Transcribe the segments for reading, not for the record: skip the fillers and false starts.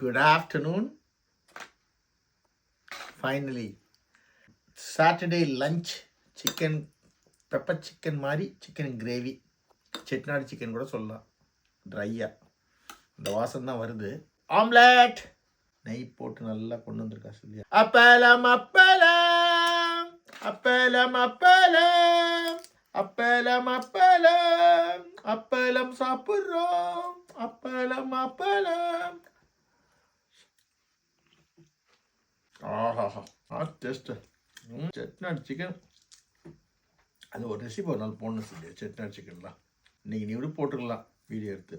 Good afternoon. Finally, Saturday lunch chicken, pepper chicken மாதிரி chicken gravy, Chettinad chicken கூட சொல்லலாம். ட்ரையாக இந்த வாசம் தான் வருது. ஆம்லெட் நெய் போட்டு நல்லா கொண்டு வந்திருக்கா சொல்லியா. அப்பளம் அப்பளம் அப்பளம் அப்பளம் அப்பளம் அப்பளம் அப்பளம் சாப்பிட்றோம். அப்பளம் அப்பளம். ஆஹா டேஸ்ட்டு. செட்டிநாடு சிக்கன் அது ஒரு ரெசிபி ஒரு நாள் போடணும் சொல்லியா. செட்டிநாடு சிக்கன்லாம் இன்றைக்கி நீ விட போட்டுக்கலாம் வீடியோ எடுத்து.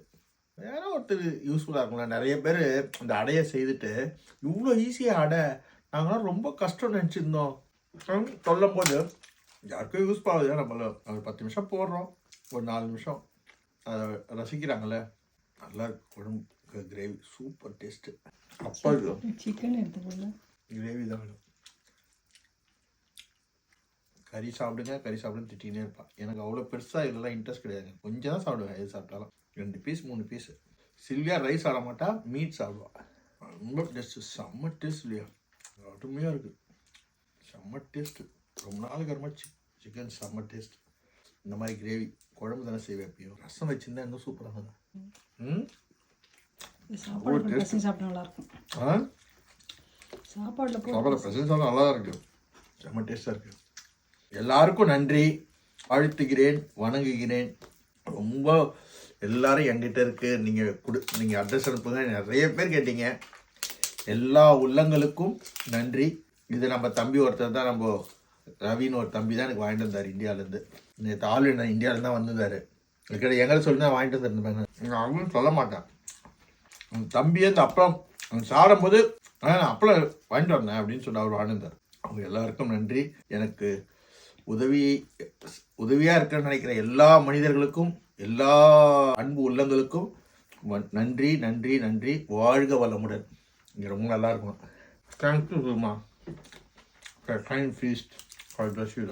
வேற ஒருத்தர் யூஸ்ஃபுல்லாக இருக்கும்ல. நிறைய பேர் இந்த அடையை செய்துட்டு இவ்வளோ ஈஸியாக அடை நாங்களாம் ரொம்ப கஷ்டம் நினச்சிருந்தோம் சொல்லும் போது யாருக்கும் யூஸ் ஆகுது. நம்மள ஒரு 10 நிமிஷம் போடுறோம், ஒரு 4 நிமிஷம் அதை ரசிக்கிறாங்களே. நல்லா குழம்பு கிரேவி சூப்பர் டேஸ்ட்டு. அப்போ சிக்கன் எடுத்துக்கோங்க, கிரேவி தான் வேணும். கறி சாப்பிடுன்னு திட்டினே இருப்பான். எனக்கு அவ்வளோ பெருசாக இதெல்லாம் இன்ட்ரெஸ்ட் கிடையாது. கொஞ்சம் தான் சாப்பிடுவேன். எது சாப்பிட்டாலும் 2 பீஸ் 3 பீஸ். சில்வியா ரைஸ் சாப்பிட மாட்டா, மீட் சாப்பிடுவான். ரொம்ப டேஸ்ட்டு, செம்ம டேஸ்ட் இல்லையா. அருமையாக இருக்குது, செம்ம டேஸ்ட்டு. ரொம்ப நாளுக்கு அப்புறமா சிக்கன் செம்ம டேஸ்ட். இந்த மாதிரி கிரேவி குழம்பு தானே செய்வேன். எப்பயும் ரசம் வச்சுருந்தா இன்னும் சூப்பராக தான். சாப்பிட நல்லா இருக்கும். சாப்பாடு பிரசன்ஸ் நல்லா தான் இருக்குது, செம்ம டேஸ்டாக இருக்குது. எல்லாருக்கும் நன்றி, வாழ்த்துகிறேன், வணங்குகிறேன். ரொம்ப எல்லாரும் என்கிட்ட இருக்குது. நீங்கள் அட்ரஸ் அனுப்புங்க. நிறைய பேர் கேட்டீங்க. எல்லா உள்ளங்களுக்கும் நன்றி. இது நம்ம தம்பி ஒருத்தர் தான், நம்ம ரவின்னு ஒரு தம்பி தான் எனக்கு வாங்கிட்டு வந்தார் இந்தியாவிலேருந்து. நேற்று ஆள் என்ன இந்தியாவிலேருந்து தான் வந்திருந்தார். எங்களை சொல்லி தான் வாங்கிட்டு வந்துருந்தேன். அவங்களும் சொல்ல மாட்டேன். தம்பியே இந்த அப்பளம் சாடும்போது நான் அப்பளம் வாங்கிட்டு வந்தேன் அப்படின்னு சொல்லி அவர் வாழ்ந்தார். அவங்க எல்லாருக்கும் நன்றி. எனக்கு உதவியாக இருக்குன்னு நினைக்கிற எல்லா மனிதர்களுக்கும், எல்லா அன்பு உள்ளங்களுக்கும் நன்றி நன்றி நன்றி. வாழ்க வளமுடன். இங்கே ரொம்ப நல்லா இருக்கும். தேங்க்யூ மா. Fine feast. God bless you.